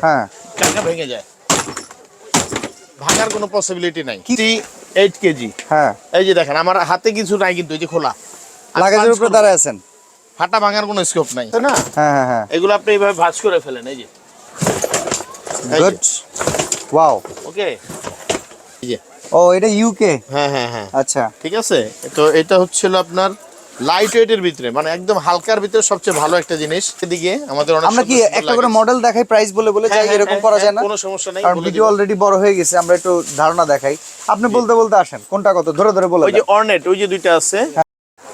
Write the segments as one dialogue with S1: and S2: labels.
S1: হ্যাঁ,
S2: চাকা ভেঙে যায়, ভাঙার কোনো পসিবিলিটি নাই। 8 কেজি।
S1: হ্যাঁ,
S2: এই যে দেখেন আমার হাতে কিছু নাই, কিন্তু এই যে খোলা
S1: লাগেজের উপরে দাঁড়ায় আছেন,
S2: ফাটা ভাঙার কোনো স্কোপ নাই, তাই না?
S1: হ্যাঁ হ্যাঁ হ্যাঁ,
S2: এগুলো আপনি এইভাবে ভাঁজ করে ফেলেন, এই যে
S1: গুড, ওয়াও।
S2: ওকে, এই যে
S1: ও এটা ইউকে,
S2: হ্যাঁ হ্যাঁ হ্যাঁ,
S1: আচ্ছা
S2: ঠিক আছে। তো এটা হচ্ছিল আপনার লাইট ওয়েটের ভিতরে, মানে একদম হালকার ভিতরে সবচেয়ে ভালো একটা জিনিস। এদিকে আমাদের অনেক
S1: আমরা কি একটা করে মডেল দেখাই, প্রাইস বলে বলে যাই, এরকম করা যায় না?
S2: কোনো সমস্যা নাই,
S1: কারণ ভিডিও অলরেডি বড় হয়ে গেছে, আমরা একটু ধারণা দেখাই। আপনি বলতে বলতে আসেন, কোনটা কত ধরে ধরে বলে
S2: ওই যে অর্নেট, ওই যে দুইটা আছে।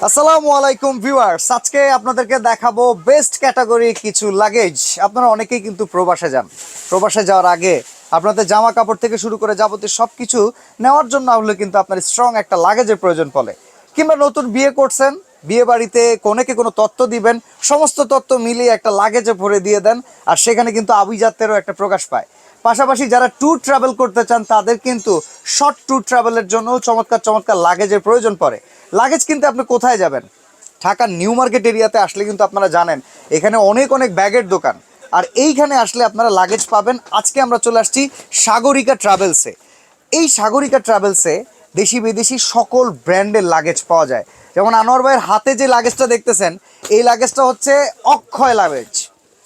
S1: আসসালামু আলাইকুম ভিউয়ার্স, আজকে আপনাদেরকে দেখাবো বেস্ট ক্যাটাগরি কিছু লাগেজ। আপনারা অনেকেই কিন্তু প্রবাসে যান, প্রবাসে যাওয়ার আগে আপনাদের জামা কাপড় থেকে শুরু করে যাবতীয় সবকিছু নেওয়ার জন্য হলে কিন্তু আপনার স্ট্রং একটা লাগেজের প্রয়োজন পড়ে। কিংবা নতুন বিয়ে করছেন, বিয়ে বাড়িতে কোনেকে কোনো তথ্য দিবেন, সমস্ত তথ্য মিলিয়ে একটা লাগেজে ভরে দিয়ে দেন, আর সেখানে কিন্তু আভিজাত্যেরও একটা প্রকাশ পায়। পাশাপাশি যারা ট্যুর ট্রাভেল করতে চান তাদের কিন্তু শর্ট ট্যুর ট্রাভেলের জন্য চমৎকার চমৎকার লাগেজের প্রয়োজন পড়ে। লাগেজ কিনতে আপনি কোথায় যাবেন? ঢাকার নিউ মার্কেট এরিয়াতে আসলে কিন্তু আপনারা জানেন এখানে অনেক অনেক ব্যাগের দোকান, আর এইখানে আসলে আপনারা লাগেজ পাবেন। আজকে আমরা চলে আসছি সাগরিকা ট্রাভেলসে। এই সাগরিকা ট্রাভেলসে দেশি বিদেশি সকল ব্র্যান্ডের লাগেজ পাওয়া যায়। যেমন আনোয়ার ভাইয়ের হাতে যে লাগেজটা দেখতেছেন, এই লাগেজটা হচ্ছে অক্ষয় লাগেজ।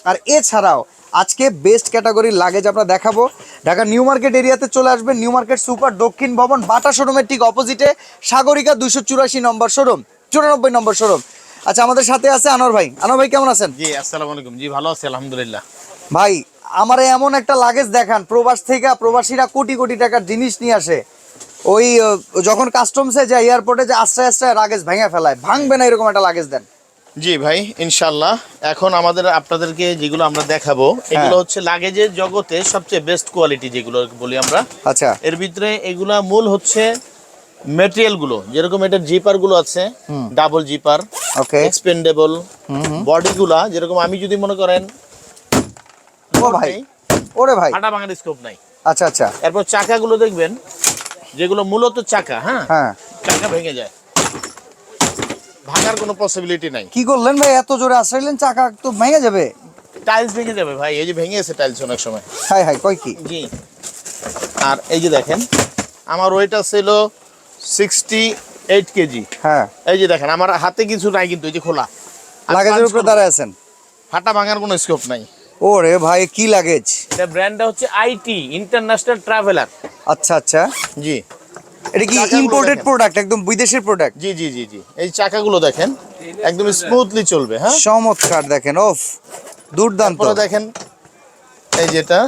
S1: আর এছাড়াও আজকে বেস্ট ক্যাটাগরির লাগেজ আমরা দেখাবো। ঢাকা নিউ মার্কেট এরিয়াতে চলে আসবেন, নিউ মার্কেট সুপার দক্ষিণ ভবন বাটা শোরুমের ঠিক অপোজিটে সাগরিকা 284 নম্বর শোরুম, 94 নম্বর শোরুম। আচ্ছা, আমাদের সাথে আছে আনোয়ার ভাই। আনোয়ার ভাই কেমন আছেন?
S2: জি আসসালামু আলাইকুম। জি ভালো আছি আলহামদুলিল্লাহ।
S1: ভাই আমার এমন একটা লাগেজ দেখান, প্রবাস থেকে প্রবাসীরা কোটি কোটি টাকার জিনিস নিয়ে আসে, ওই যখন কাস্টমসে যায় এয়ারপোর্টে যে আস্তে আস্তে লাগেজ ভেঙে ফেলায়, ভাঙবে না এরকম একটা লাগেজ দেন।
S2: জি ভাই ইনশাআল্লাহ। এখন আমাদের আপনাদেরকে যেগুলো আমরা দেখাবো এগুলো হচ্ছে লাগেজের জগতে সবচেয়ে বেস্ট কোয়ালিটি যেগুলো বলি আমরা।
S1: আচ্ছা,
S2: এর ভিতরে এগুলা মূল হচ্ছে ম্যাটেরিয়াল গুলো, যেরকম এটা জিপার গুলো আছে, ডাবল জিপার,
S1: ওকে,
S2: এক্সপেন্ডেবল বডি গুলা, যেরকম আমি যদি মনে করেন
S1: ও ভাই, ওরে ভাই,
S2: ফাটা ভাঙার স্কোপ নাই।
S1: আচ্ছা আচ্ছা,
S2: এরপর চাকাগুলো দেখবেন যেগুলো মূলত চাকা, হ্যাঁ
S1: হ্যাঁ,
S2: চাকা ভেঙে যায়, ভাঙার কোনো পসিবিলিটি নাই।
S1: কি করলেন ভাই, এত জোরে আসলেন, চাকা তো ভেঙে যাবে।
S2: টাইলস ভেঙে যাবে ভাই, এই যে ভেঙে গেছে টাইলস অনেক সময়।
S1: হাই হাই, কয় কি?
S2: জি। আর এই যে দেখেন আমার ওয়েট ছিল 68 কেজি।
S1: হ্যাঁ,
S2: এই যে দেখেন আমার হাতে কিছু নাই, কিন্তু এই যে খোলা
S1: লাগেজের উপরে দাঁড়ায় আছেন,
S2: ফাটা ভাঙার কোনো স্কোপ নাই।
S1: ওরে ভাই কি লাগেজ?
S2: এটা ব্র্যান্ডটা হচ্ছে আইটি ইন্টারন্যাশনাল ট্রাভেলার।
S1: আচ্ছা আচ্ছা,
S2: জি।
S1: এটা কি
S2: চাকাগুলো
S1: ইম্পোর্টেড
S2: দেখেন।
S1: প্রোডাক্ট, একদম বিদেশের প্রোডাক্ট?
S2: জি জি জি জি, এই চাকাগুলো দেখেন একদম স্মুথলি চলবে। হ্যাঁ,
S1: চমৎকার, দেখেন ওফ, দুর্দান্ত।
S2: তারপরে দেখেন এই যেটা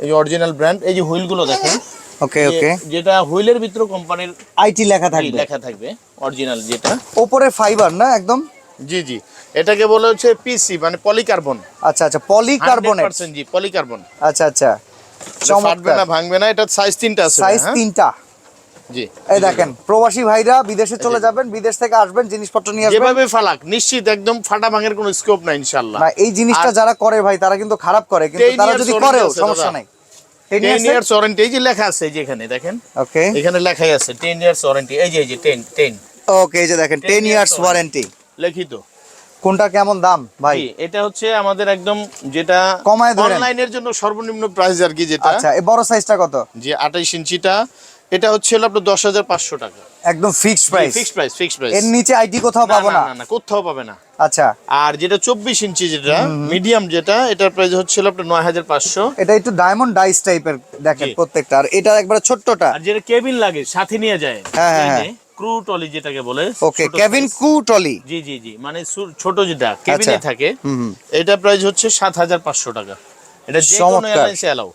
S2: এই অরিজিনাল ব্র্যান্ড, এই যে হুইলগুলো দেখেন।
S1: ওকে ওকে,
S2: যেটা হুইলের ভিতরে কোম্পানির
S1: আইটি লেখা থাকবে,
S2: লেখা থাকবে অরিজিনাল যেটা।
S1: উপরে ফাইবার না একদম?
S2: জি জি, এটাকে বলে হচ্ছে পিসি মানে পলিকার্বন।
S1: আচ্ছা আচ্ছা, পলিকার্বনেট।
S2: 100% জি পলিকার্বন।
S1: আচ্ছা আচ্ছা,
S2: ফাটবে না ভাঙবে না। এটা সাইজ 3টা আছে।
S1: সাইজ 3টা।
S2: জি,
S1: এই দেখেন প্রবাসী ভাইরা বিদেশে চলে যাবেন, বিদেশ থেকে আসবেন, জিনিসপত্র নিয়ে আসবেন,
S2: যেভাবে ফালাক নিশ্চিত একদম ফাটা ভাঙের কোনো স্কোপ নাই ইনশাআল্লাহ।
S1: না এই জিনিসটা যারা করে ভাই তারা কিন্তু খারাপ করে, কিন্তু তারা যদি করেও সমস্যা নাই।
S2: 10 ইয়ার্স ওয়ারেন্টি, এই যে লেখা আছে যে এখানে দেখেন,
S1: ওকে
S2: এখানে লেখাই আছে 10 ইয়ার্স ওয়ারেন্টি। এই যে 10
S1: ওকে, এই যে দেখেন 10 ইয়ার্স ওয়ারেন্টি
S2: লিখিত।
S1: কোনটা কেমন দাম ভাই?
S2: এটা হচ্ছে আমাদের একদম যেটা
S1: কমায় ধরেন
S2: অনলাইনের জন্য সর্বনিম্ন প্রাইস আর কি যেটা।
S1: আচ্ছা, এই বড় সাইজটা কত?
S2: যে 28 ইঞ্চিটা, এটা হচ্ছে আপনার 10,500 টাকা
S1: একদম ফিক্সড প্রাইস।
S2: Fixed price.
S1: এর নিচে আইটি কোথাও পাবো না?
S2: না না, কোথাও পাবে না।
S1: আচ্ছা,
S2: আর যেটা 24 ইঞ্চি যেটা মিডিয়াম যেটা, এটার প্রাইস হচ্ছে আপনার 9,500।
S1: এটা একটু ডায়মন্ড ডাইস টাইপের দেখেন প্রত্যেকটা, আর এটা একবারে ছোট্টটা।
S2: আর যেটা কেবিন লাগে সাথে নিয়ে যায়,
S1: হ্যাঁ হ্যাঁ,
S2: ক্রু ট্রলি যেটাকে বলে।
S1: ওকে, কেবিন ক্রু ট্রলি।
S2: জি জি জি, মানে ছোট যেটা কেবিনে থাকে, এটা প্রাইস হচ্ছে 7,500 টাকা। এটা যে কোনো এয়ারলাইন্সে এলাও,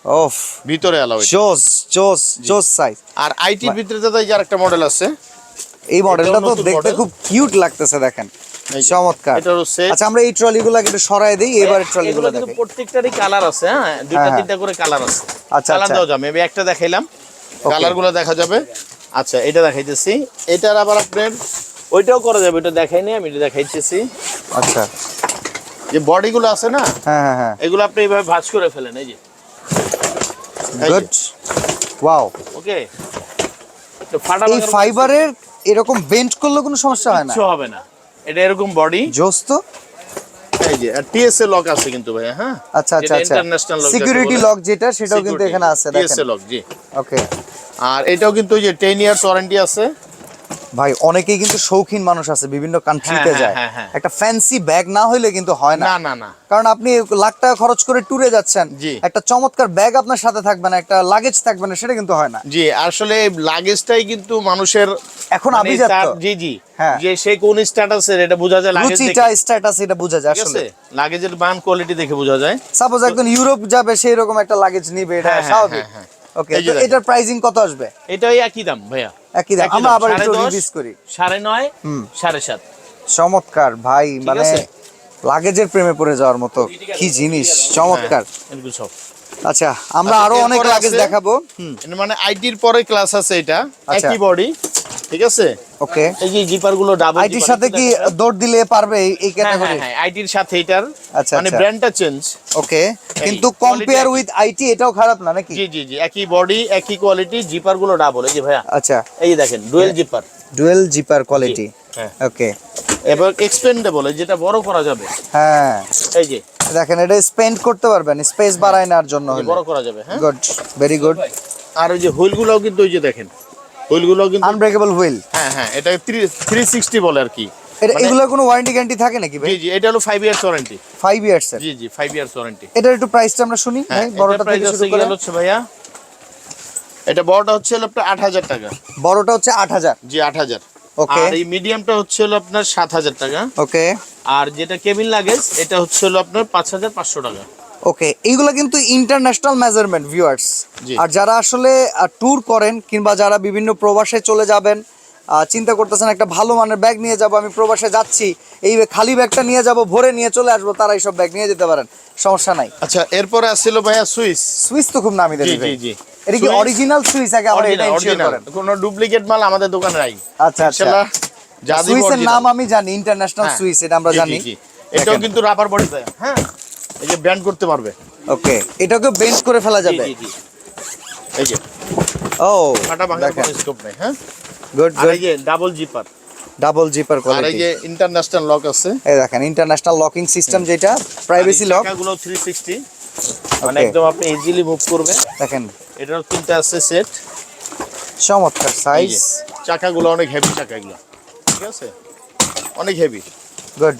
S1: ওফ
S2: ভিতরে এলাও।
S1: জোস জোস জোস সাইজ।
S2: আর আইটির ভিতরে দাদা এই যে আরেকটা মডেল আছে,
S1: এই মডেলটা তো দেখতে খুব কিউট লাগতেছে, দেখেন চমৎকার। আচ্ছা, আমরা এই ট্রলিগুলো একটু সরায় দেই, এবারে ট্রলিগুলো
S2: কিন্তু
S1: দেখাই।
S2: প্রত্যেকটারই কালার আছে। হ্যাঁ, দুইটা তিনটা করে কালার আছে।
S1: আচ্ছা
S2: কালার
S1: আচ্ছা,
S2: দাও যাবে, আমি একটা দেখাইলাম, কালারগুলো দেখা যাবে। আচ্ছা, এটা দেখাইতেছি, এটার আবার আপনার ওইটাও করা যাবে, এটা দেখাইনি আমি, এটা দেখাইতেছি।
S1: আচ্ছা,
S2: যে বডিগুলো আছে না,
S1: হ্যাঁ হ্যাঁ হ্যাঁ,
S2: এগুলো আপনি এইভাবে ভাঁজ করে ফেলেন, এই যে
S1: গুড, ওয়াও।
S2: ওকে, তো ফাটা
S1: এই ফাইবারের এরকম বেন্ড করলে কোনো সমস্যা হয় না?
S2: কিছু হবে না, এটা এরকম বডি।
S1: জোস তো,
S2: এই যে আর টিএসএ লক আছে কিন্তু ভাইয়া, হ্যাঁ
S1: আচ্ছা আচ্ছা আচ্ছা,
S2: ইন্টারন্যাশনাল লক,
S1: সিকিউরিটি লক যেটা সেটাও কিন্তু এখানে আছে দেখেন,
S2: টিএসএ লক, জি।
S1: ওকে।
S2: আর এটাও কিন্তু ওই যে 10 ইয়ার্স ওয়ারেন্টি আছে
S1: ভাই অনেকেই কিন্তু শৌখিন মানুষ আছে, বিভিন্ন কান্ট্রিতে
S2: হ্যাঁ,
S1: যায়,
S2: হ্যাঁ, হ্যাঁ।
S1: একটা ফ্যান্সি ব্যাগ না হইলে কিন্তু হয় না।
S2: না না না,
S1: কারণ আপনি লাখ টাকা খরচ করে ট্যুরে যাচ্ছেন,
S2: জি।
S1: একটা চমৎকার ব্যাগ আপনার সাথে থাকবে না, একটা লাগেজ থাকবে না, সেটা কিন্তু হয় না।
S2: জি, আসলে লাগেজটাই কিন্তু মানুষের
S1: এখন
S2: মানে
S1: আভিজাত্য।
S2: তার, জি জি,
S1: হ্যাঁ।
S2: যে সে কোন স্ট্যাটাসের এটা বোঝা যায় লাগেজ দেখে,
S1: রুচিটা স্ট্যাটাস এটা বোঝা যায়
S2: ঠিক
S1: আসলে।
S2: আছে, লাগেজের মান কোয়ালিটি দেখে বোঝা যায়।
S1: সাপোজ একজন ইউরোপ যাবে সেই রকম একটা লাগেজ নিবে, এটা
S2: হ্যাঁ,
S1: স্বাভাবিক।
S2: হ্যাঁ,
S1: ওকে,
S2: এই যে
S1: তো
S2: দেখেন।
S1: এটার প্রাইসিং কত আসবে?
S2: এটাই একই দাম ভাইয়া,
S1: একই দাম। আমরা আবার একটু
S2: 10.5,
S1: রিভিউ করি।
S2: 9.5, 7.5।
S1: চমৎকার ভাই, মানে
S2: আছে?
S1: লাগেজের প্রেমে পড়ে যাওয়ার মতো কি জিনিস, চমৎকার।
S2: এরকম সব।
S1: আচ্ছা, আমরা
S2: আচ্ছা,
S1: আরো অনেক
S2: এরপরে
S1: লাগেজ
S2: আছে-
S1: দেখাবো।
S2: এটা মানে আইটির পরে ক্লাস আছে, এটা
S1: আচ্ছা।
S2: একই বডি, ঠিক আছে।
S1: ওকে,
S2: এই যে জিপার গুলো ডাবল,
S1: আইটির সাথে কি দৌড় দিলে পারবে এই ক্যাটাগরি?
S2: হ্যাঁ, আইটির সাথে এটার
S1: আচ্ছা,
S2: মানে
S1: আচ্ছা।
S2: ব্র্যান্ডটা চেঞ্জ।
S1: ওকে, কিন্তু
S2: quality
S1: কম্পেয়ার
S2: একই।
S1: উইথ আইটি এটাও খারাপ না নাকি?
S2: জি জি জি, একই বডি একই কোয়ালিটি, জিপার গুলো ডাবল, এই যে ভাইয়া,
S1: আচ্ছা,
S2: এই যে দেখেন dual zipper,
S1: dual zipper quality.
S2: হ্যাঁ।
S1: ওকে,
S2: এবার এক্সপেন্ডেবল, যেটা বড় করা যাবে,
S1: হ্যাঁ
S2: এই যে
S1: দেখেন, এটা স্পেন্ড করতে পারবেন স্পেস বাড়ায় নেওয়ার জন্য
S2: এই যে
S1: হলে।
S2: বড় করা যাবে, হ্যাঁ।
S1: Good, very good.
S2: আর ওই যে হুইল গুলোও কিন্তু ওই যে দেখেন, হুইল গুলোও কিন্তু,
S1: আনব্রেকেবল হুইল।
S2: হ্যাঁ হ্যাঁ, এটা 360 বলে আর কি।
S1: এটা
S2: মানে-
S1: এগুলোর কোনো ওয়ারেন্টি গ্যারান্টি থাকে নাকি ভাই?
S2: জি জি, এটা হলো 5 ইয়ার্স ওয়ারেন্টি।
S1: 5 ইয়ার্স এর?
S2: জি জি, 5 ইয়ার্স ওয়ারেন্টি।
S1: এটার একটু প্রাইসটা আমরা শুনি ভাই, বড়টা থেকে শুরু করে।
S2: হচ্ছে ভাইয়া, এটা বড়টা হচ্ছে হলো আপনার 8,000 টাকা।
S1: বড়টা হচ্ছে 8,000।
S2: জি, 8,000।
S1: ওকে,
S2: আর এই মিডিয়ামটা হচ্ছে হলো আপনার 7,000 টাকা।
S1: ওকে,
S2: আর যেটা কেবিন লাগেজ এটা হচ্ছে হলো আপনার 5,500 টাকা।
S1: ওকে। এইগুলো কিন্তু ইন্টারন্যাশনাল মেজারমেন্ট ভিউয়ার্স।
S2: জি।
S1: আর যারা আসলে ট্যুর করেন কিংবা যারা বিভিন্ন প্রবাসে চলে যাবেন, চিন্তা করতেছেন একটা ভালো মানের ব্যাগ নিয়ে যাব, আমি প্রবাসে যাচ্ছি, এই খালি ব্যাগটা নিয়ে যাব, ভরে নিয়ে চলে আসবো, তারা এইসব ব্যাগ নিয়ে যেতে পারেন, সমস্যা নাই।
S2: আচ্ছা, এরপরে আসছিল ভাইয়া সুইস।
S1: সুইচ তো খুব নামি
S2: জি
S1: দেবে
S2: জি
S1: ভাই।
S2: জি,
S1: এটা কি
S2: সুইস
S1: অরিজিনাল সুইচ? আগে আমরা এটা ইনশিওর
S2: অরিজিনাল,
S1: করেন।
S2: কোনো ডুপ্লিকেট মাল আমাদের দোকানে নাই।
S1: আচ্ছা আচ্ছা,
S2: ইনশাআল্লাহ যা দিব
S1: সুইচের
S2: original।
S1: নাম আমি জানি, ইন্টারন্যাশনাল
S2: হ্যাঁ।
S1: সুইচ, এটা আমরা
S2: জি, জি,
S1: জানি।
S2: জি। এটাও কিন্তু রাবার বডি ভাইয়া, হ্যাঁ, এই যে ব্যান্ড করতে পারবে।
S1: ওকে, এটাকে বেঞ্চ করে ফেলা
S2: জি
S1: যাবে।
S2: জি জি, এই যে
S1: ও
S2: কাটা ভাঙার
S1: দেখেন,
S2: কোনো স্কোপ নাই, হ্যাঁ।
S1: গুড
S2: আর
S1: গুড।
S2: এই যে ডাবল জিপার,
S1: ডাবল জিপার
S2: আর এই
S1: কোয়ালিটি।
S2: যে ইন্টারন্যাশনাল লক আছে।
S1: এই দেখেন, ইন্টারন্যাশনাল লকিং সিস্টেম, যেটা প্রাইভেসি লক।
S2: চাকাগুলো 360, মানে
S1: Okay.
S2: একদম আপনি ইজিলি মুভ করবে।
S1: দেখেন,
S2: এটারও তিনটা আছে সেট।
S1: চমৎকার সাইজ।
S2: চাকাগুলো অনেক হেভি চাকা, এগুলো ঠিক আছে, অনেক হেভি।
S1: গুড।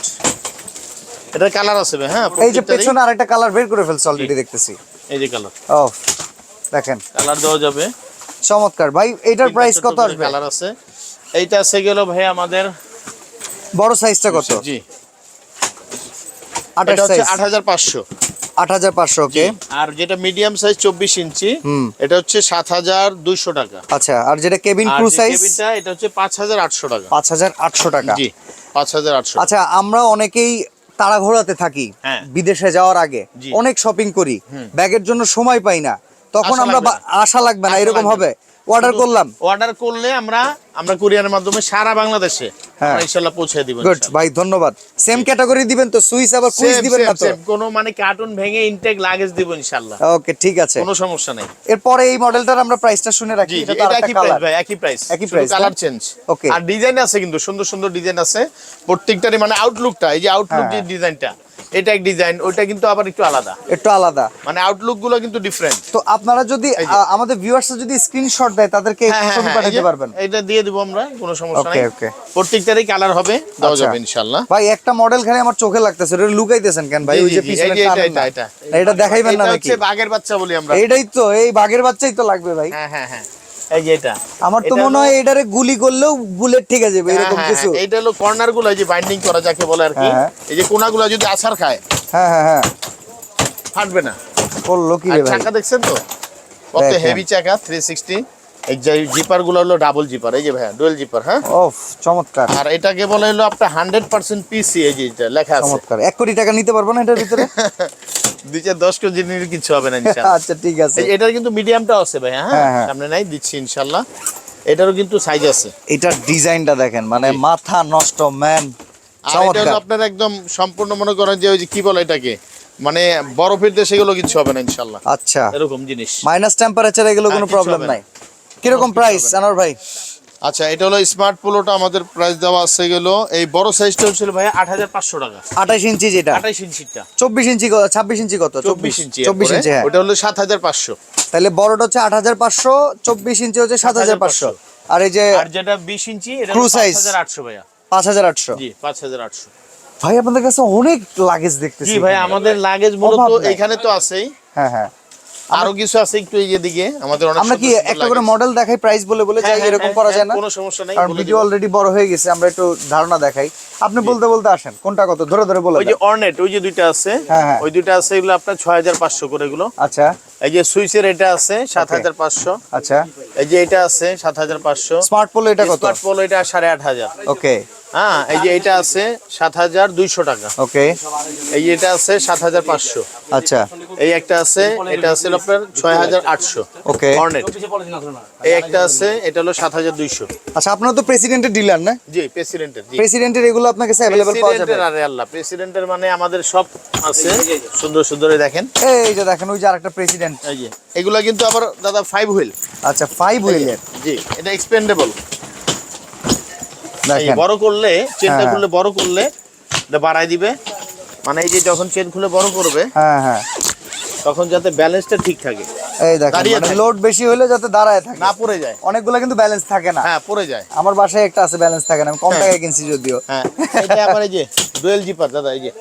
S2: এটার কালার আছে ভাই, হ্যাঁ,
S1: এই যে
S2: প্রত্যেকটারই।
S1: পেছনে আরেকটা কালার বের করে ফেলছে অলরেডি, দেখতেছি।
S2: এই যে কালার,
S1: ও দেখেন,
S2: কালার দেওয়া যাবে।
S1: চমৎকার ভাই। এটার প্রাইস কত আসবে?
S2: কালার আছে, এইটা আছে গেল ভাই আমাদের
S1: বড় সাইজটা কত?
S2: জি,
S1: 28
S2: এটা হচ্ছে
S1: সাইজ,
S2: 8,500।
S1: 8,500। ওকে,
S2: আর যেটা মিডিয়াম সাইজ 24 ইঞ্চি, এটা হচ্ছে 7,200 টাকা।
S1: আচ্ছা। আর যেটা কেবিন
S2: আর
S1: ক্রু
S2: যে
S1: সাইজ?
S2: কেবিনটা এটা হচ্ছে 5,800 টাকা।
S1: 5,800 টাকা।
S2: জি, 5,800।
S1: আচ্ছা, আমরা অনেকেই তাড়াঘোড়াতে থাকি,
S2: হ্যাঁ।
S1: বিদেশে যাওয়ার আগে
S2: জি।
S1: অনেক শপিং করি, ব্যাগের জন্য সময় পাই না, তখন
S2: আশা
S1: আমরা
S2: লাগবে না।
S1: আশা লাগবে না,
S2: আশা
S1: এরকম
S2: লাগবে
S1: হবে।
S2: না।
S1: অর্ডার
S2: শুধু
S1: করলাম,
S2: অর্ডার করলে আমরা কুরিয়ারের মাধ্যমে সারা বাংলাদেশে
S1: হ্যাঁ।
S2: আমরা ইনশাআল্লাহ পৌঁছে দিব।
S1: গুড ভাই, ধন্যবাদ। সেম ক্যাটাগরি দিবেন তো? সুইচ আবার কুইজ দিবেন না তো?
S2: কোনো মানে কার্টুন ভেঙে ইনটেক লাগেজ দিব ইনশাআল্লাহ,
S1: ওকে, ঠিক আছে।
S2: কোনো সমস্যা নাই।
S1: এরপরে এই মডেলটার আমরা প্রাইসটা শুনে রাখি।
S2: জি জি,
S1: এটা তো
S2: এটা
S1: আরেকটা
S2: একই প্রাইস
S1: কালার।
S2: ভাই, একই প্রাইস,
S1: একই
S2: শুধু
S1: price,
S2: কালার
S1: না?
S2: চেঞ্জ।
S1: Okay.
S2: আর ডিজাইন আছে কিন্তু, সুন্দর সুন্দর ডিজাইন আছে প্রত্যেকটারই, মানে আউটলুকটা, এই যে আউটলুক যে
S1: হ্যাঁ।
S2: ডিজাইনটা, এটা এক ডিজাইন, ওইটা কিন্তু আবার একটু আলাদা,
S1: একটু আলাদা।
S2: মানে আউটলুক গুলো কিন্তু ডিফারেন্ট।
S1: তো আপনারা যদি
S2: এই যে।
S1: আমাদের ভিউয়ার্সরা যদি স্ক্রিনশট দেয়, তাদেরকে ছবি পাঠাতে পারবেন?
S2: এটা দিয়ে দিব আমরা, কোনো সমস্যা নাই।
S1: Okay, okay.
S2: প্রত্যেকটারই কালার হবে, দেওয়া
S1: আচ্ছা।
S2: যাবে ইনশাআল্লাহ।
S1: ভাই একটা মডেল খালি আমার চোখে লাগতেছে, এটা লুকাইতেছেন কেন ভাই?
S2: জি,
S1: ওই
S2: জি,
S1: যে
S2: জি,
S1: পিছনে
S2: এই যে
S1: টানেন না।
S2: এটা
S1: এটা দেখাইবেন না
S2: এটা
S1: নাকি?
S2: হচ্ছে বাঘের বাচ্চা বলি আমরা।
S1: এইটাই তো, এই বাঘের বাচ্চাই তো লাগবে ভাই।
S2: হ্যাঁ হ্যাঁ হ্যাঁ, এই যে এটা
S1: আমার তো
S2: এটা
S1: মনে হয় এটারে গুলি করলেও বুলেট ঠিক আছে
S2: হ্যাঁ,
S1: এরকম
S2: হ্যাঁ,
S1: কিছু।
S2: হ্যাঁ, এইটা হলো কর্নার গুলো, এই যে বাইন্ডিং করা যাকে বলে আর কি,
S1: হ্যাঁ।
S2: এই যে কোনাগুলো যদি আছাড় খায়
S1: হ্যাঁ হ্যাঁ হ্যাঁ,
S2: ফাটবে না।
S1: করলো কি
S2: আর
S1: রে ভাই?
S2: চাকা দেখছেন তো কত
S1: দেখেন।
S2: হেভি চাকা, 360। এই যে জিপার গুলো হলো ডাবল জিপার, এই যে ভাইয়া ডুয়েল জিপার, হ্যাঁ।
S1: ওফ, চমৎকার
S2: আর এটাকে বলে হলো আপনার 100% পিসি, এই যে এটা লেখা আছে।
S1: চমৎকার। 1 কোটি টাকা নিতে পারবো না এটার ভিতরে?
S2: 2-10 কেজি নিলে কিছু হবে না ইনশাআল্লাহ।
S1: আচ্ছা, ঠিক আছে।
S2: এটার কিন্তু মিডিয়ামটাও আছে ভাইয়া,
S1: হ্যাঁ,
S2: হ্যাঁ,
S1: হ্যাঁ।
S2: সামনে নাই, দিচ্ছি ইনশাআল্লাহ। এটারও কিন্তু সাইজ আছে।
S1: এটার ডিজাইনটা দেখেন, মানে
S2: জি।
S1: মাথা নষ্ট ম্যান,
S2: আর এটা
S1: চমৎকার।
S2: হলো আপনার একদম সম্পূর্ণ, মনে করেন যে ওই যে কি বলে এটাকে, মানে বরফের দেশে এগুলো কিছু হবে না ইনশাআল্লাহ,
S1: আচ্ছা,
S2: এরকম জিনিস।
S1: মাইনাস টেম্পারেচার এগুলো কোনো
S2: কিছু
S1: প্রবলেম
S2: হবে না।
S1: নাই। কিরকম প্রাইস আনোয়ার ভাই?
S2: আচ্ছা, এটা হলো স্মার্ট পোলোটা, আমাদের প্রাইস দেওয়া আছে গেল এই বড় সাইজটা হচ্ছিল ভাই 8,500 টাকা।
S1: 28 ইঞ্চি যেটা,
S2: 28 ইঞ্চিটা।
S1: 24 ইঞ্চি কত, 26 ইঞ্চি কত?
S2: 24 ইঞ্চি।
S1: 24 ইঞ্চি, হ্যাঁ।
S2: ওটা হলো 7,500।
S1: তাহলে বড়টা হচ্ছে 8,500, 24 ইঞ্চি হচ্ছে 7,500। আর এই যে
S2: আর যেটা 20 ইঞ্চি এটা
S1: True
S2: হলো
S1: size
S2: 5,800 ভাইয়া।
S1: 5,800।
S2: জি 5,800।
S1: ভাই আপনাদের কাছে অনেক লাগেজ দেখতেছি।
S2: জি ভাই, আমাদের লাগেজ মূলত
S1: অভাব নাই।
S2: এখানে তো আছেই,
S1: হ্যাঁ হ্যাঁ,
S2: আরো কিছু আছে একটু এদিকে আমাদের অনেক।
S1: আমরা কি
S2: সুন্দর সুন্দর
S1: একটা করে
S2: লাগেজ।
S1: মডেল দেখাই, প্রাইস বলে বলে যাই, এরকম করা যায় না?
S2: কোনো সমস্যা নাই,
S1: কারণ
S2: বলে
S1: ভিডিও
S2: দিব।
S1: অলরেডি বড় হয়ে গেছে, আমরা একটু ধারণা দেখাই। আপনি বলতে বলতে আসেন, কোনটা কত ধরে ধরে বলে
S2: ওই যে
S1: দেন।
S2: অর্নেট, ওই যে দুইটা আছে,
S1: হ্যাঁ, হ্যাঁ।
S2: ওই দুইটা আছে, এগুলো আপনার 6,500 করে এগুলো।
S1: আচ্ছা
S2: এই যে সুইচের এটা আছে 7,500।
S1: আচ্ছা,
S2: এই যে এটা আছে 7,500।
S1: স্মার্ট পোলো এটা কত?
S2: স্মার্ট পোলো এটা 8,500।
S1: ওকে
S2: হ্যাঁ, এই যে এটা আছে 7,200 টাকা।
S1: ওকে,
S2: এই যে এটা আছে 7,500।
S1: আচ্ছা
S2: এই একটা আছে, এটা আছে আপনার 6,800।
S1: ওকে,
S2: অর্নেট। এই একটা আছে, এটা হলো 7,200।
S1: আচ্ছা। আপনারা তো প্রেসিডেন্টের ডিলার না?
S2: জি প্রেসিডেন্টের। জি
S1: প্রেসিডেন্টের এগুলো আপনার কাছে अवेलेबल পাওয়া যাবে?
S2: প্রেসিডেন্টের, আরে আল্লাহ, প্রেসিডেন্টের মানে আমাদের সব আছে সুন্দর সুন্দর, দেখেন।
S1: এই যে দেখেন, ওই যে আরেকটা প্রেসিডেন্ট।
S2: এই যে এগুলা কিন্তু আবার দাদা 5 হুইল।
S1: আচ্ছা 5 হুইলের।
S2: জি, এটা এক্সপেন্ডেবল।
S1: দেখেন
S2: বড় করলে, চেনটা
S1: হ্যাঁ,
S2: খুলে বড় করলে এটা বাড়ায় দিবে, মানে এই যে যখন চেন খুলে বড় করবে
S1: হ্যাঁ হ্যাঁ,
S2: তখন যাতে ব্যালেন্সটা ঠিক থাকে,
S1: এই দেখেন
S2: দাঁড়িয়ে
S1: মানে
S2: থাকে।
S1: লোড বেশি হলে যাতে দাঁড়ায় থাকে,
S2: না পড়ে যায়।
S1: অনেকগুলো কিন্তু ব্যালেন্স থাকে না।
S2: হ্যাঁ পড়ে যায়।
S1: আমার বাসায় একটা আছে, ব্যালেন্স থাকে না, আমি কম
S2: হ্যাঁ।
S1: টাকায় কিনছি যদিও।
S2: হ্যাঁ, এটা আবার এই যে ডুয়েল জিপার দাদা, এই যে।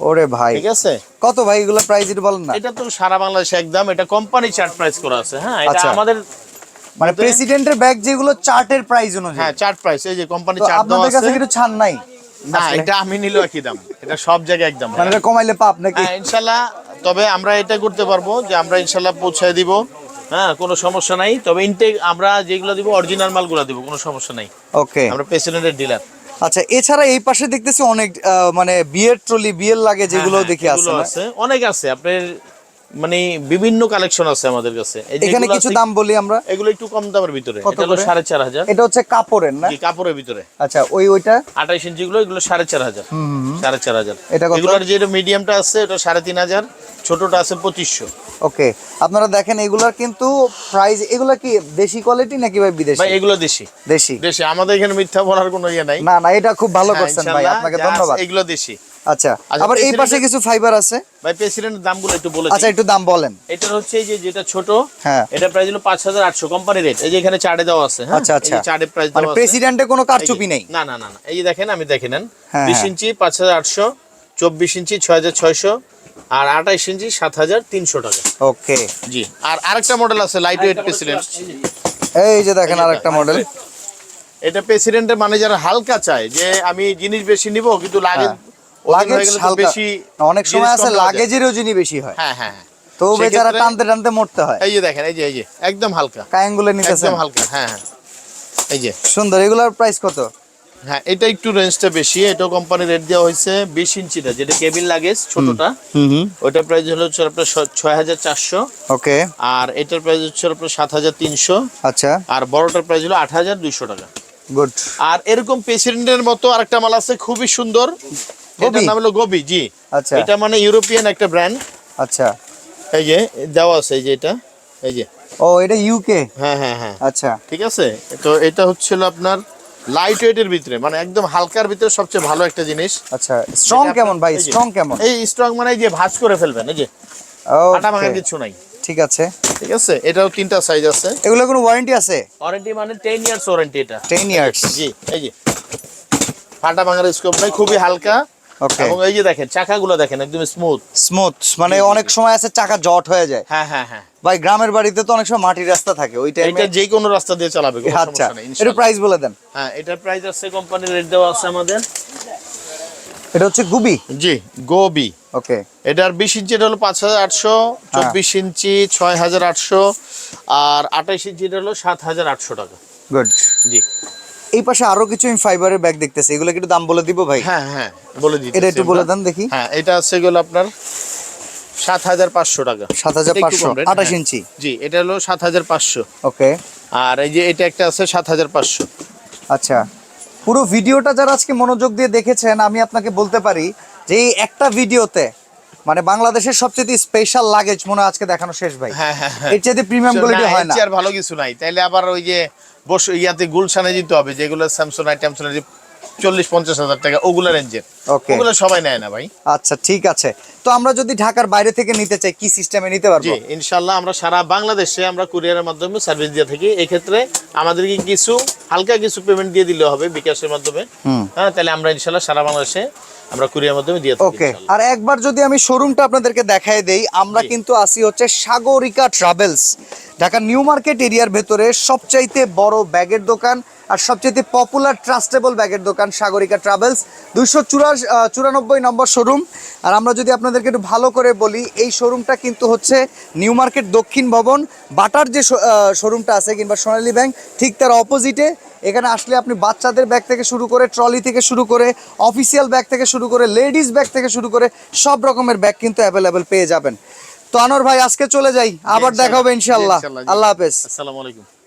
S1: ওরে ভাই,
S2: ঠিক আছে।
S1: কত ভাই এগুলো প্রাইস একটু বলেন না?
S2: এটা তো সারা বাংলাদেশে একদম, এটা কোম্পানি চার্ট প্রাইস করা আছে। হ্যাঁ, এটা
S1: আচ্ছা।
S2: আমাদের
S1: মানে প্রেসিডেন্টের ব্যাগ যেগুলো চার্টের প্রাইস অনুযায়ী।
S2: হ্যাঁ চার্ট প্রাইস, এই যে কোম্পানি
S1: তো
S2: চার্ট দেওয়া
S1: আপনাদের কাছে
S2: আছে।
S1: কিছু ছাড় নাই?
S2: না, এটা আমি নিলো একই দাম, এটা সব জায়গায় একদম।
S1: মানে এটা কমাইলে পাপ নাকি?
S2: হ্যাঁ ইনশাল্লাহ, তবে আমরা এটা করতে পারবো যে আমরা ইনশাল্লাহ পৌঁছায় দিব। হ্যাঁ, কোনো সমস্যা নাই, তবে ইনটেক আমরা যেগুলো দিব অরিজিনাল মালগুলো দিব, কোনো সমস্যা নাই।
S1: ওকে,
S2: আমরা প্রেসিডেন্টের ডিলার।
S1: আচ্ছা। এছাড়া এই পাশে দেখতেছি অনেক মানে বিয়ের ট্রলি, বিয়ের লাগে যেগুলো দেখি আছে না?
S2: আছে, অনেক আছে আপনার, মানে বিভিন্ন কালেকশন আছে আমাদের কাছে। এই যে
S1: এখানে
S2: এগুলো
S1: কিছু
S2: আছে,
S1: দাম বলি আমরা।
S2: এগুলো একটু কম দামের ভিতরে।
S1: কত
S2: এটা হলো
S1: করে?
S2: 4,500।
S1: এটা হচ্ছে কাপড়ের না?
S2: জি, কাপড়ের ভিতরে।
S1: আচ্ছা, ওইটা
S2: 28 ইঞ্চি গুলো, এগুলো 4,500। 4,500।
S1: এটা কত?
S2: এগুলোর যে মিডিয়ামটা আছে ওটা 3,500, ছোটটা আছে 2,500।
S1: ওকে, আপনারা দেখেন এগুলার কিন্তু প্রাইস, এগুলা কি দেশি কোয়ালিটি নাকি ভাই বিদেশি?
S2: ভাই এগুলো দেশি।
S1: দেশি।
S2: দেশি, আমাদের এখানে মিথ্যা বলার কোনো ইয়ে নাই।
S1: না না, এটা খুব ভালো
S2: হ্যাঁ,
S1: করছেন ভাই,
S2: ইনশাআল্লাহ,
S1: আপনাকে
S2: যা আছে
S1: ধন্যবাদ।
S2: এগুলো দেশি।
S1: আচ্ছা,
S2: আচ্ছা,
S1: আবার এই পাশে
S2: প্রেসিডেন্টের-
S1: কিছু ফাইবার আছে।
S2: ভাই প্রেসিডেন্টের দামগুলো একটু বলে
S1: আচ্ছা,
S2: দিই।
S1: একটু দাম বলেন।
S2: এটা হচ্ছে এই যে যেটা ছোট,
S1: হ্যাঁ।
S2: এটা প্রাইস হলো 5,800 কোম্পানি রেট। এই যে এখানে চার্টে দেওয়া আছে। হ্যাঁ,
S1: আচ্ছা আচ্ছা,
S2: এই যে চার্টে প্রাইস
S1: মানে
S2: দেওয়া আছে।
S1: প্রেসিডেন্টে কোনো কারচুপি নেই?
S2: না না না না, এই যে দেখেন, আমি দেখে নেন।
S1: হ্যাঁ,
S2: 20
S1: হ্যাঁ।
S2: ইঞ্চি 5,800, 24 ইঞ্চি 6,600, আর 28 ইঞ্চি 7,300 টাকা।
S1: ওকে,
S2: জি, আর আরেকটা মডেল আছে লাইট ওয়েট প্রেসিডেন্ট।
S1: এই যে দেখেন আরেকটা মডেল।
S2: এটা প্রেসিডেন্টের মানে যারা হালকা চায় যে আমি জিনিস বেশি নিব কিন্তু লাগেজ
S1: লাগেজ হালকা,
S2: বেশি,
S1: অনেক সময়
S2: জিনিস
S1: আছে
S2: কম নেওয়া যায়।
S1: লাগেজেরও জিনিস বেশি হয়।
S2: হ্যাঁ হ্যাঁ হ্যাঁ।
S1: তো বেচারা
S2: সেক্ষেত্রে-
S1: টানতে টানতে মরতে হয়।
S2: এই যে দেখেন, এই যে একদম হালকা,
S1: কায়াঙ্গুলে নিতেছেন,
S2: একদম হালকা। হ্যাঁ হ্যাঁ, এই যে
S1: সুন্দর। এগুলোর প্রাইস কত?
S2: হ্যাঁ, এটা একটু রেঞ্জটা বেশি। এটা কোম্পানি রেট দেওয়া হয়েছে 20 ইঞ্চিটা, যেটা কেবিন লাগেজ ছোটটা। ওইটার প্রাইস হলো হচ্ছে আপনার 6,400।
S1: ওকে,
S2: আর এটার প্রাইস হচ্ছে আপনার 7,300।
S1: আচ্ছা,
S2: আর বড়টার প্রাইস হলো 8,200 টাকা।
S1: গুড।
S2: আর এরকম প্রেসিডেন্টের মতো আরেকটা মাল আছে খুবই সুন্দর, এটার নাম হলো গোবি। জি,
S1: আচ্ছা
S2: এটা মানে ইউরোপিয়ান একটা ব্র্যান্ড।
S1: আচ্ছা,
S2: এই যে দেওয়া আছে, এই যে এটা, এই যে।
S1: ও এটা ইউকে?
S2: হ্যাঁ হ্যাঁ হ্যাঁ,
S1: আচ্ছা
S2: ঠিক আছে। তো এটা হচ্ছিল আপনার লাইট ওয়েটের ভিতরে, মানে একদম হালকার ভিতরে সবচেয়ে ভালো একটা জিনিস।
S1: আচ্ছা, স্ট্রং
S2: যেটা
S1: কেমন ভাই?
S2: এই যে-
S1: স্ট্রং কেমন?
S2: এই স্ট্রং মানে এই যে ভাঁজ করে ফেলবেন, এই যে আটা ভাঙা
S1: ওকে,
S2: কিছু নাই।
S1: ঠিক আছে।
S2: ঠিক আছে, এটাও 3টা সাইজ আছে।
S1: এগুলো কোনো ওয়ারেন্টি আছে?
S2: ওয়ারেন্টি মানে 10 ইয়ার্স ওয়ারেন্টি এটা।
S1: 10 ইয়ার্স?
S2: জি, এই যে ফাটা ভাঙার স্কোপ নাই, খুবই হালকা।
S1: ওকে,
S2: এবং এই যে দেখেন চাকাগুলো দেখেন একদম স্মুথ।
S1: স্মুথ, মানে অনেক সময় আছে চাকা জট হয়ে যায়।
S2: হ্যাঁ হ্যাঁ হ্যাঁ,
S1: ভাই গ্রামের বাড়িতে তো অনেক সময় মাটির রাস্তা থাকে, ওই টাইমে।
S2: এটা যে কোনো রাস্তা দিয়ে চালাবে, কোনো
S1: আচ্ছা,
S2: সমস্যা নেই
S1: এটা
S2: ইনশাআল্লাহ।
S1: প্রাইস বলে দেন।
S2: হ্যাঁ, এটার প্রাইস আছে কোম্পানির রেট দেওয়া আছে আমাদের।
S1: এটা হচ্ছে গুবি?
S2: জি, গোবি।
S1: ওকে,
S2: এটার 20 ইঞ্চি এটা হলো 5,800, 24 ইঞ্চি 6,800, আর 28 ইঞ্চি এটা হলো 7,800 টাকা।
S1: গুড।
S2: জি,
S1: এই পাশে আরো কিছু আমি ফাইবারের ব্যাগ দেখতেছি, এগুলো কি একটু দাম বলে দিব ভাই?
S2: হ্যাঁ হ্যাঁ, বলে দিচ্ছি।
S1: এটা একটু বলে দেন দেখি।
S2: হ্যাঁ, এটা আছে গেল আপনার 7,500 টাকা।
S1: 7,500,
S2: এটা একটু কম rate,
S1: 28
S2: হ্যাঁ।
S1: ইঞ্চি?
S2: জি, এটা হলো 7,500।
S1: ওকে,
S2: আর এই যে এটা একটা আছে 7,500।
S1: আচ্ছা। পুরো ভিডিওটা যারা আজকে মনোযোগ দিয়ে দেখেছেন, আমি আপনাকে বলতে পারি যে এই একটা ভিডিওতে মানে বাংলাদেশের সবচেয়ে স্পেশাল লাগেজ মনে হয় আজকে দেখানো শেষ ভাই।
S2: হ্যাঁ হ্যাঁ হ্যাঁ।
S1: এর চেয়ে প্রিমিয়াম কোয়ালিটি হয় না।
S2: এর চেয়ে আর ভালো কিছু নাই, তাইলে আবার ওই যে ইয়াতে গুলশানে যেতে হবে, যেগুলো স্যামসং 40-50 হাজার টাকা ওগুলো রেঞ্জের,
S1: ওকে
S2: ওগুলো সবাই নেয় না ভাই।
S1: আচ্ছা ঠিক আছে। তো আমরা যদি ঢাকার বাইরে থেকে নিতে চাই কি সিস্টেমে নিতে পারবো?
S2: জি ইনশাআল্লাহ আমরা সারা বাংলাদেশে আমরা কুরিয়ারের মাধ্যমে সার্ভিস দিয়ে থাকি। এই ক্ষেত্রে আমাদেরকে কিছু হালকা কিছু পেমেন্ট দিয়ে দিলে হবে বিকাশের মাধ্যমে, হ্যাঁ, তাহলে আমরা ইনশাআল্লাহ সারা বাংলাদেশে আমরা কুরিয়ারের মাধ্যমে দিয়ে থাকি।
S1: ওকে, আর একবার যদি আমি শোরুমটা আপনাদেরকে দেখায় দেই, আমরা কিন্তু আসি হচ্ছে Sagarika travels, Dhaka new market এরিয়ার ভেতরে সবচাইতে বড় ব্যাগের দোকান আর সবচাইতে পপুলার ট্রাস্টেবল ব্যাগের দোকান সাগরিকা ট্রাভেলস, 294 নম্বর শোরুম। আর আমরা যদি আপনাদেরকে একটু ভালো করে বলি, এই শোরুমটা কিন্তু হচ্ছে নিউ মার্কেট দক্ষিণ ভবন বাটার যে শোরুমটা আছে কিংবা সোনালী ব্যাংক ঠিক তার অপোজিটে। এখানে আসলে আপনি বাচ্চাদের ব্যাগ থেকে শুরু করে ট্রলি থেকে শুরু করে অফিসিয়াল ব্যাগ থেকে শুরু করে লেডিস ব্যাগ থেকে শুরু করে সব রকমের ব্যাগ কিন্তু অ্যাভেলেবেল পেয়ে যাবেন। তো আনোয়ার ভাই আজকে চলে যাই, আবার দেখা হবে ইনশাআল্লাহ। আল্লাহ হাফেজ।
S2: আসসালামু আলাইকুম।